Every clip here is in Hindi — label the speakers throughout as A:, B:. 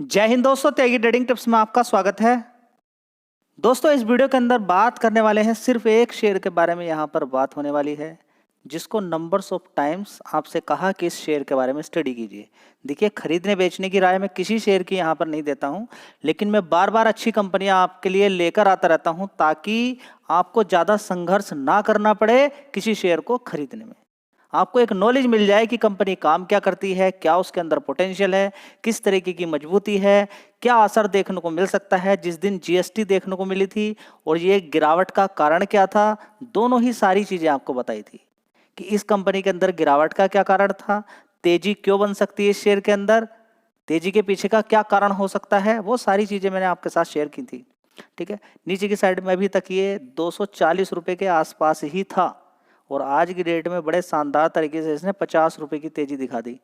A: जय हिंद दोस्तों, त्यागी ट्रेडिंग टिप्स में आपका स्वागत है। दोस्तों, इस वीडियो के अंदर बात करने वाले हैं सिर्फ एक शेयर के बारे में। यहाँ पर बात होने वाली है जिसको नंबर्स ऑफ टाइम्स आपसे कहा कि इस शेयर के बारे में स्टडी कीजिए। देखिए, खरीदने बेचने की राय मैं किसी शेयर की यहाँ पर नहीं देता हूँ, लेकिन मैं बार बार अच्छी कंपनियाँ आपके लिए लेकर आता रहता हूँ ताकि आपको ज़्यादा संघर्ष ना करना पड़े किसी शेयर को खरीदने में। आपको एक नॉलेज मिल जाए कि कंपनी काम क्या करती है, क्या उसके अंदर पोटेंशियल है, किस तरीके की मजबूती है, क्या असर देखने को मिल सकता है। जिस दिन जीएसटी देखने को मिली थी और ये गिरावट का कारण क्या था, दोनों ही सारी चीज़ें आपको बताई थी कि इस कंपनी के अंदर गिरावट का क्या कारण था, तेजी क्यों बन सकती है इस शेयर के अंदर, तेजी के पीछे का क्या कारण हो सकता है, वो सारी चीज़ें मैंने आपके साथ शेयर की थी। ठीक है, नीचे की साइड में अभी तक ये 240 रुपये के आसपास ही था और आज की डेट में बड़े शानदार तरीके से इसने 50 रुपये की तेजी दिखा दी।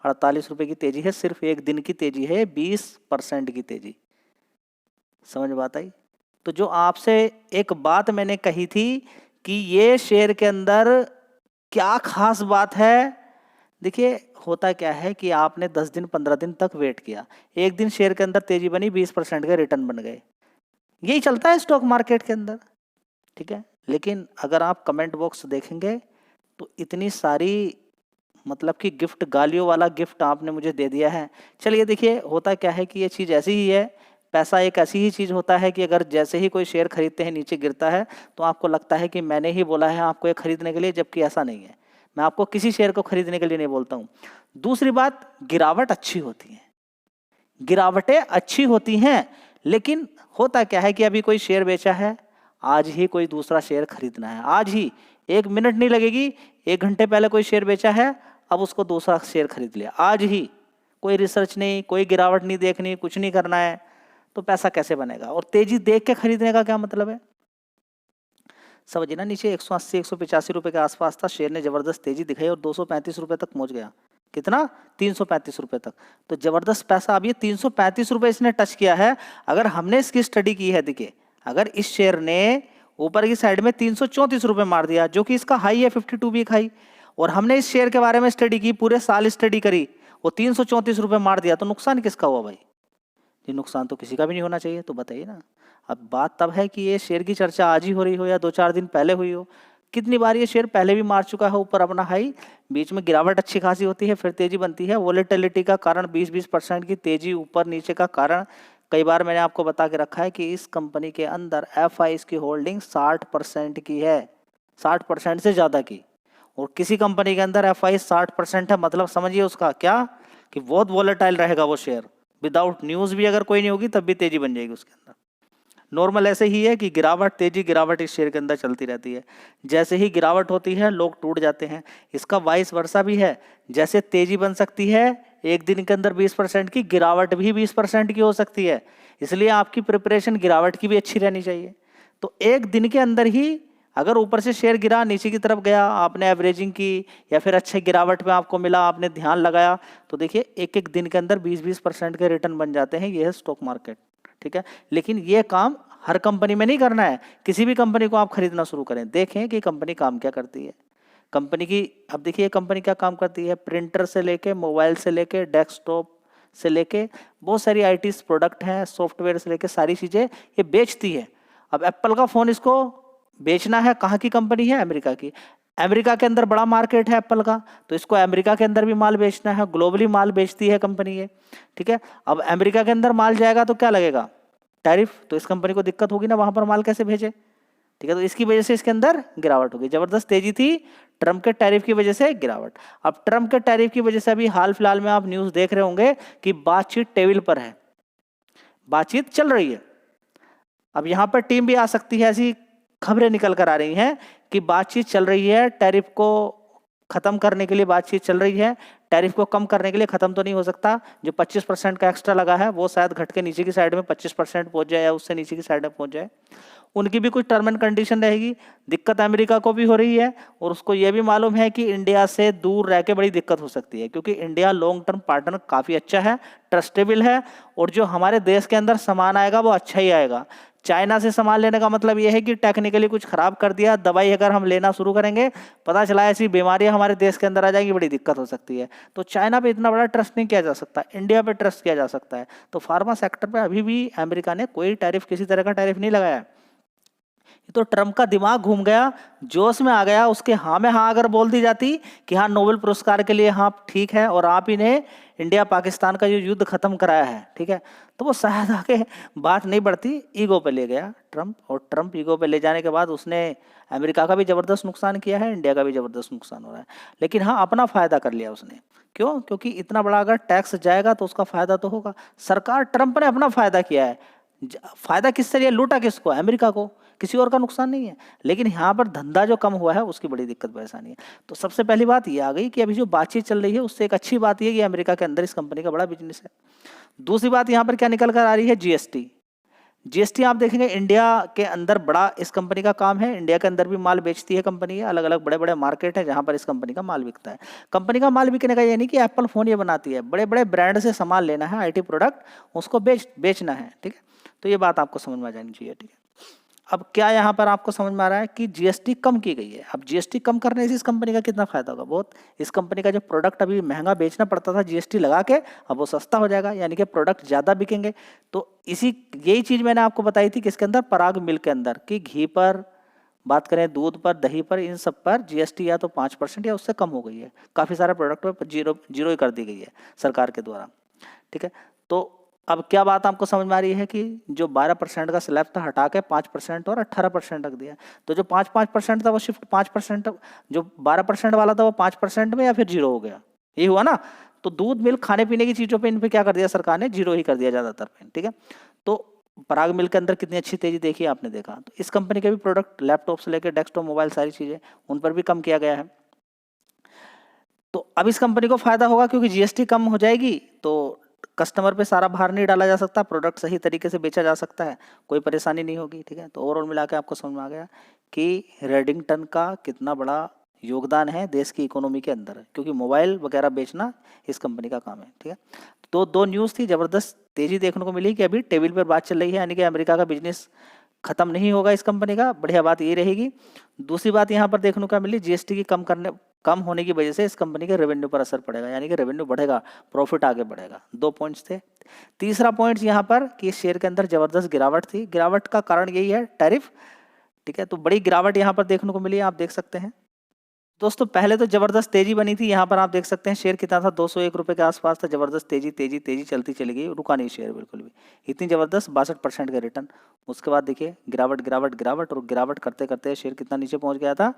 A: 48 रुपये की तेजी है, सिर्फ एक दिन की तेजी है, 20% की तेजी। समझ बात आई? तो जो आपसे एक बात मैंने कही थी कि ये शेयर के अंदर क्या खास बात है। देखिए, होता क्या है कि आपने 10 दिन 15 दिन तक वेट किया, एक दिन शेयर के अंदर तेजी बनी, 20% के रिटर्न बन गए। यही चलता है स्टॉक मार्केट के अंदर। ठीक है, लेकिन अगर आप कमेंट बॉक्स देखेंगे तो इतनी सारी मतलब कि गिफ्ट, गालियों वाला गिफ्ट आपने मुझे दे दिया है। चलिए, देखिए होता क्या है कि ये चीज़ ऐसी ही है। पैसा एक ऐसी ही चीज़ होता है कि अगर जैसे ही कोई शेयर खरीदते हैं नीचे गिरता है तो आपको लगता है कि मैंने ही बोला है आपको ये खरीदने के लिए, जबकि ऐसा नहीं है। मैं आपको किसी शेयर को खरीदने के लिए नहीं बोलता हूँ। दूसरी बात, गिरावट अच्छी होती है, गिरावटें अच्छी होती हैं, लेकिन होता क्या है कि अभी कोई शेयर बेचा है, आज ही कोई दूसरा शेयर खरीदना है, आज ही, 1 मिनट नहीं लगेगी। 1 घंटे पहले कोई शेयर बेचा है, अब उसको दूसरा शेयर खरीद लिया आज ही। कोई रिसर्च नहीं, कोई गिरावट नहीं देखनी, कुछ नहीं करना है, तो पैसा कैसे बनेगा? और तेजी देख के खरीदने का क्या मतलब है, समझिए ना। नीचे 180 185 रुपये के आसपास था, शेयर ने जबरदस्त तेजी दिखाई और 235 रुपये तक पहुंच गया। कितना? 335 रुपये तक। तो जबरदस्त पैसा। अब ये 335 रुपये इसने टच किया है। अगर हमने इसकी स्टडी की है, देखिए, अगर इस शेयर ने ऊपर की साइड में 334 रुपये मार दिया, जो कि इसका हाई है, 52 वीक हाई, और हमने इस शेयर के बारे में स्टडी की, पूरे साल स्टडी करी, वो 334 रुपये मार दिया, तो नुकसान किसका हुआ भाई? ये नुकसान तो किसी का भी नहीं होना चाहिए। तो बताइए ना। अब बात तब है कि ये शेयर की चर्चा आज ही हो रही हो या 2-4 दिन पहले हुई हो। कितनी बार ये शेयर पहले भी मार चुका है ऊपर अपना हाई, बीच में गिरावट अच्छी खासी होती है, फिर तेजी बनती है। वोलेटिलिटी का कारण 20-20% की तेजी ऊपर नीचे का कारण कई बार मैंने आपको बता के रखा है कि इस कंपनी के अंदर एफआईज की होल्डिंग 60% की है, 60% से ज़्यादा की। और किसी कंपनी के अंदर एफआई 60% है, मतलब समझिए उसका क्या, कि बहुत वोलेटाइल रहेगा वो शेयर। विदाउट न्यूज़ भी अगर कोई नहीं होगी तब भी तेजी बन जाएगी उसके अंदर। नॉर्मल ऐसे ही है कि गिरावट तेजी गिरावट इस शेयर के अंदर चलती रहती है। जैसे ही गिरावट होती है लोग टूट जाते हैं। इसका वाइस वर्सा भी है, जैसे तेजी बन सकती है एक दिन के अंदर 20% की, गिरावट भी 20% की हो सकती है। इसलिए आपकी प्रिपरेशन गिरावट की भी अच्छी रहनी चाहिए। तो एक दिन के अंदर ही अगर ऊपर से शेयर गिरा, नीचे की तरफ गया, आपने एवरेजिंग की या फिर अच्छे गिरावट में आपको मिला, आपने ध्यान लगाया, तो देखिए एक एक दिन के अंदर 20-20% के रिटर्न बन जाते हैं। ये है स्टॉक मार्केट। ठीक है, लेकिन ये काम हर कंपनी में नहीं करना है। किसी भी कंपनी को आप खरीदना शुरू करें, देखें कि कंपनी काम क्या करती है। कंपनी की, अब देखिए कंपनी क्या काम करती है, प्रिंटर से लेके, मोबाइल से लेके, डेस्कटॉप से लेके, बहुत सारी आईटी प्रोडक्ट हैं, सॉफ्टवेयर से लेके सारी चीज़ें ये बेचती है। अब एप्पल का फ़ोन इसको बेचना है, कहाँ की कंपनी है? अमेरिका की। अमेरिका के अंदर बड़ा मार्केट है एप्पल का, तो इसको अमेरिका के अंदर भी माल बेचना है, ग्लोबली माल बेचती है कंपनी ये। ठीक है, अब अमेरिका के अंदर माल जाएगा तो क्या लगेगा? टैरिफ। तो इस कंपनी को दिक्कत होगी ना, वहां पर माल कैसे भेजे? ठीक है, तो इसकी वजह से इसके अंदर गिरावट होगी। जबरदस्त तेजी थी, ट्रम्प के टैरिफ की वजह से गिरावट। अब ट्रम्प के टैरिफ की वजह से अभी हाल फिलहाल में आप न्यूज़ देख रहे होंगे कि बातचीत टेबल पर है, बातचीत चल रही है। अब यहाँ पर टीम भी आ सकती है, ऐसी खबरें निकल कर आ रही हैं कि बातचीत चल रही है, टैरिफ को खत्म करने के लिए बातचीत चल रही है। टैरिफ को कम करने के लिए, खत्म तो नहीं हो सकता, जो 25% का एक्स्ट्रा लगा है वो शायद घट के नीचे की साइड में 25% पहुंच जाए या उससे नीचे की साइड में पहुंच जाए। उनकी भी कुछ टर्म एंड कंडीशन रहेगी। दिक्कत अमेरिका को भी हो रही है और उसको ये भी मालूम है कि इंडिया से दूर रह के बड़ी दिक्कत हो सकती है, क्योंकि इंडिया लॉन्ग टर्म पार्टनर काफ़ी अच्छा है, ट्रस्टेबल है, और जो हमारे देश के अंदर सामान आएगा वो अच्छा ही आएगा। चाइना से सामान लेने का मतलब ये है कि टेक्निकली कुछ खराब कर दिया, दवाई अगर हम लेना शुरू करेंगे, पता चला ऐसी बीमारियां हमारे देश के अंदर आ जाएंगी, बड़ी दिक्कत हो सकती है। तो चाइना पे इतना बड़ा ट्रस्ट नहीं किया जा सकता, इंडिया पे ट्रस्ट किया जा सकता है। तो फार्मा सेक्टर पे अभी भी अमेरिका ने कोई टैरिफ, किसी तरह का टैरिफ नहीं लगाया है। तो ट्रम्प का दिमाग घूम गया, जोश में आ गया, उसके हाँ में हाँ अगर बोल दी जाती कि हाँ नोबेल पुरस्कार के लिए हाँ ठीक है, और आप ही ने इंडिया पाकिस्तान का जो युद्ध खत्म कराया है, ठीक है, तो वो शायद आके बात नहीं बढ़ती। ईगो पे ले गया ट्रम्प, और ट्रम्प ईगो पे ले जाने के बाद उसने अमेरिका का भी जबरदस्त नुकसान किया है, इंडिया का भी जबरदस्त नुकसान हो रहा है। लेकिन हाँ अपना फायदा कर लिया उसने। क्यों? क्योंकि इतना बड़ा अगर टैक्स जाएगा तो उसका फायदा तो होगा। सरकार, ट्रम्प ने अपना फायदा किया है। फायदा किससे लिया? लूटा किसको? अमेरिका को, किसी और का नुकसान नहीं है। लेकिन यहाँ पर धंधा जो कम हुआ है उसकी बड़ी दिक्कत परेशानी है। तो सबसे पहली बात ये आ गई कि अभी जो बातचीत चल रही है उससे एक अच्छी बात ये कि अमेरिका के अंदर इस कंपनी का बड़ा बिजनेस है। दूसरी बात यहाँ पर क्या निकल कर आ रही है? जीएसटी। जीएसटी आप देखेंगे इंडिया के अंदर बड़ा इस कंपनी का काम है। इंडिया के अंदर भी माल बेचती है कंपनी, अलग अलग बड़े बड़े मार्केट है जहां पर इस कंपनी का माल बिकता है। कंपनी का माल बिकने का ये नहीं कि एप्पल फोन ये बनाती है, बड़े बड़े ब्रांड से सामान लेना है, आईटी प्रोडक्ट, उसको बेचना है, ठीक है। तो ये बात आपको समझ में आ जानी चाहिए, ठीक है। अब क्या यहाँ पर आपको समझ में आ रहा है कि जीएसटी कम की गई है। अब जीएसटी कम करने से इस कंपनी का कितना फायदा होगा? बहुत। इस कंपनी का जो प्रोडक्ट अभी महंगा बेचना पड़ता था जीएसटी लगा के, अब वो सस्ता हो जाएगा, यानी कि प्रोडक्ट ज़्यादा बिकेंगे। तो यही चीज़ मैंने आपको बताई थी किसके अंदर? पराग मिल्क के अंदर, कि घी पर बात करें, दूध पर, दही पर, इन सब पर जीएसटी या तो 5% या उससे कम हो गई है। काफ़ी सारे प्रोडक्ट पर जीरो ही कर दी गई है सरकार के द्वारा, ठीक है। तो अब क्या बात आपको समझ में आ रही है कि जो 12% का स्लैब था हटा के 5% और 18% रख दिया। तो जो 5% था वो शिफ्ट 5%, जो 12% वाला था वो 5% में या फिर 0 हो गया, ये हुआ ना। तो दूध, मिल्क, खाने पीने की चीज़ों पे इन पे क्या कर दिया सरकार ने? 0 ही कर दिया ज़्यादातर पे, ठीक है। तो पराग मिल्क के अंदर कितनी अच्छी तेजी देखी आपने, देखा। तो इस कंपनी के भी प्रोडक्ट, लैपटॉप से लेकर डेस्कटॉप, मोबाइल, सारी चीज़ें, उन पर भी कम किया गया है। तो अब इस कंपनी को फायदा होगा क्योंकि जीएसटी कम हो जाएगी, तो कस्टमर पे सारा भार नहीं डाला जा सकता, प्रोडक्ट सही तरीके से बेचा जा सकता है, कोई परेशानी नहीं होगी, ठीक है। तो ओवरऑल मिला के आपको समझ में आ गया कि रेडिंगटन का कितना बड़ा योगदान है देश की इकोनॉमी के अंदर, क्योंकि मोबाइल वगैरह बेचना इस कंपनी का काम है, ठीक है। तो दो न्यूज़ थी, ज़बरदस्त तेज़ी देखने को मिली कि अभी टेबल पर बात चल रही है, यानी कि अमेरिका का बिजनेस खत्म नहीं होगा इस कंपनी का, बढ़िया बात ये रहेगी। दूसरी बात यहाँ पर देखने को मिली, जीएसटी की कम होने की वजह से इस कंपनी के रेवेन्यू पर असर पड़ेगा, यानी कि रेवेन्यू बढ़ेगा, प्रॉफिट आगे बढ़ेगा। 2 पॉइंट्स थे। तीसरा पॉइंट यहाँ पर कि शेयर के अंदर जबरदस्त गिरावट थी। गिरावट का कारण यही है टैरिफ, ठीक है। तो बड़ी गिरावट यहाँ पर देखने को मिली, आप देख सकते हैं दोस्तों। पहले तो जबरदस्त तेजी बनी थी, यहाँ पर आप देख सकते हैं शेयर कितना था, 201 रुपए के आसपास था। जबरदस्त तेजी तेजी तेजी चलती चली गई, रुका नहीं शेयर बिल्कुल भी। इतनी जबरदस्त 62% का रिटर्न। उसके बाद देखिए गिरावट गिरावट गिरावट, और गिरावट करते करते शेयर कितना नीचे पहुंच गया था?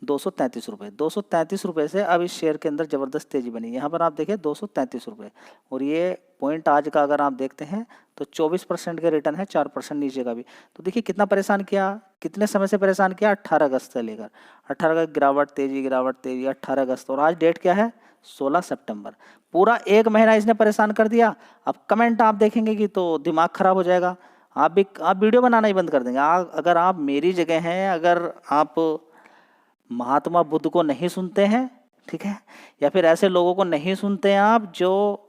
A: 233 रुपये। 233 रुपये से अब इस शेयर के अंदर जबरदस्त तेजी बनी। यहाँ पर आप देखिए 233 रुपये, और ये पॉइंट आज का अगर आप देखते हैं तो 24% का रिटर्न है, 4% नीचे का भी। तो देखिए कितना परेशान किया, कितने समय से परेशान किया? 18 अगस्त से लेकर 18 का गिरावट तेजी 18 अगस्त, और आज डेट क्या है? 16 सितंबर। पूरा 1 महीना इसने परेशान कर दिया। अब कमेंट आप देखेंगे कि तो दिमाग खराब हो जाएगा, आप वीडियो बनाना ही बंद कर देंगे। अगर आप मेरी जगह हैं, अगर आप महात्मा बुद्ध को नहीं सुनते हैं, ठीक है, या फिर ऐसे लोगों को नहीं सुनते हैं आप, जो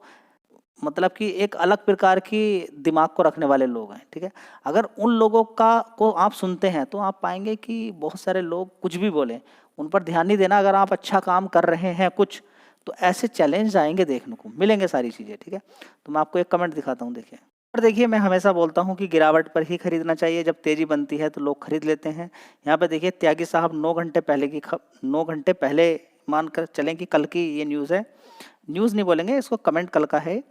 A: मतलब कि एक अलग प्रकार की दिमाग को रखने वाले लोग हैं, ठीक है, अगर उन लोगों को आप सुनते हैं तो आप पाएंगे कि बहुत सारे लोग कुछ भी बोलें, उन पर ध्यान नहीं देना। अगर आप अच्छा काम कर रहे हैं कुछ, तो ऐसे चैलेंज आएंगे, देखने को मिलेंगे सारी चीज़ें, ठीक है। तो मैं आपको एक कमेंट दिखाता हूँ, देखिए। और देखिए मैं हमेशा बोलता हूँ कि गिरावट पर ही खरीदना चाहिए, जब तेजी बनती है तो लोग खरीद लेते हैं। यहाँ पे देखिए त्यागी साहब 9 घंटे पहले मानकर चलें कि कल की ये न्यूज़ है, न्यूज़ नहीं बोलेंगे इसको, कमेंट कल का है।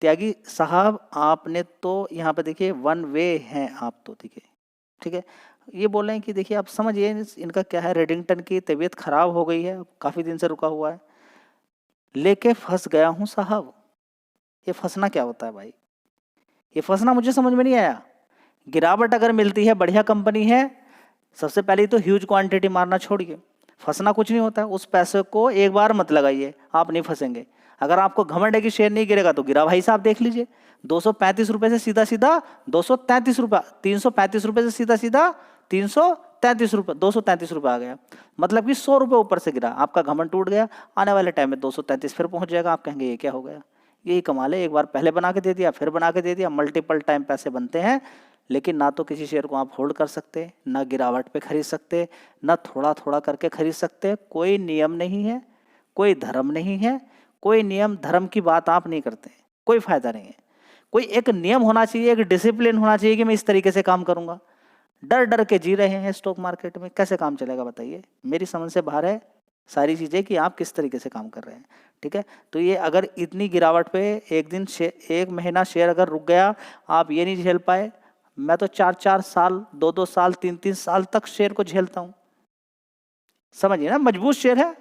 A: त्यागी साहब आपने तो यहाँ पे देखिए 1 वे हैं आप, तो देखिए, ठीक है, ये बोल रहे हैं कि देखिए आप समझिए इनका क्या है, रेडिंगटन की तबीयत खराब हो गई है, काफ़ी दिन से रुका हुआ है, लेके फंस गया हूँ साहब। ये फंसना क्या होता है भाई? ये फंसना मुझे समझ में नहीं आया। गिरावट अगर मिलती है, बढ़िया कंपनी है, सबसे पहले तो ह्यूज क्वांटिटी मारना छोड़िए, फंसना कुछ नहीं होता है। उस पैसे को एक बार मत लगाइए, आप नहीं फंसेंगे। अगर आपको घमंड है कि शेयर नहीं गिरेगा तो गिरा भाई साहब, देख लीजिए 235 रुपये से सीधा सीधा 233 रुपये, 335 रुपये से सीधा सीधा 333 रुपये, 233 रुपये आ गया, मतलब कि 100 रुपये ऊपर से गिरा। आपका घमंड टूट गया, आने वाले टाइम में 233 फिर पहुंच जाएगा, आप कहेंगे ये क्या हो गया। यही कमाल है, एक बार पहले बना के दे दिया, फिर बना के दे दिया, मल्टीपल टाइम पैसे बनते हैं, लेकिन ना तो किसी शेयर को आप होल्ड कर सकते, ना गिरावट पे खरीद सकते, ना थोड़ा थोड़ा करके खरीद सकते। कोई नियम नहीं है, कोई धर्म नहीं है, कोई नियम धर्म की बात आप नहीं करते, कोई फायदा नहीं है। कोई एक नियम होना चाहिए, एक डिसिप्लिन होना चाहिए कि मैं इस तरीके से काम करूंगा। डर डर के जी रहे हैं स्टॉक मार्केट में, कैसे काम चलेगा बताइए? मेरी समझ से बाहर है सारी चीज़ें कि आप किस तरीके से काम कर रहे हैं। ठीक है, तो ये अगर इतनी गिरावट पे एक दिन एक महीना शेयर अगर रुक गया, आप ये नहीं झेल पाए, मैं तो 4-4 साल, 2-2 साल, 3-3 साल तक शेयर को झेलता हूं। समझिए ना, मजबूत शेयर है,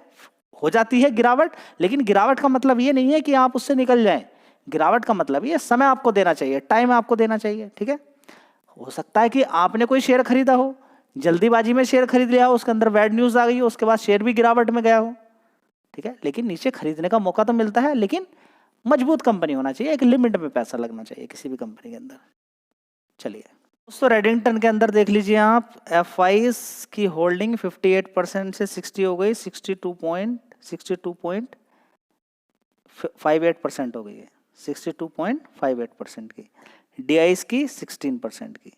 A: हो जाती है गिरावट, लेकिन गिरावट का मतलब ये नहीं है कि आप उससे निकल जाएं। गिरावट का मतलब ये समय आपको देना चाहिए, टाइम आपको देना चाहिए। ठीक है, हो सकता है कि आपने कोई शेयर खरीदा हो, जल्दीबाजी में शेयर खरीद लिया हो, उसके अंदर बैड न्यूज आ गई हो, उसके बाद शेयर भी गिरावट में गया हो। ठीक है, लेकिन नीचे खरीदने का मौका तो मिलता है, लेकिन मजबूत कंपनी होना चाहिए, एक लिमिट में पैसा लगना चाहिए किसी भी कंपनी के अंदर। चलिए दोस्तों, रेडिंगटन के अंदर देख लीजिए आप, FIs की होल्डिंग 58% से 60 हो गई, 62.58% हो गई है, 62.58% की। DIs की 16% की।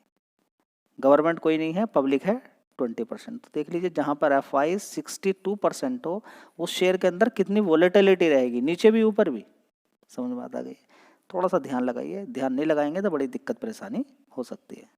A: गवर्नमेंट कोई नहीं है, पब्लिक है 20%। तो देख लीजिए, जहां पर FIs 62% हो, उस शेयर के अंदर कितनी वोलेटिलिटी रहेगी, नीचे भी ऊपर भी। समझ में बात आ गई? थोड़ा सा ध्यान लगाइए, ध्यान नहीं लगाएंगे तो बड़ी दिक्कत परेशानी हो सकती है।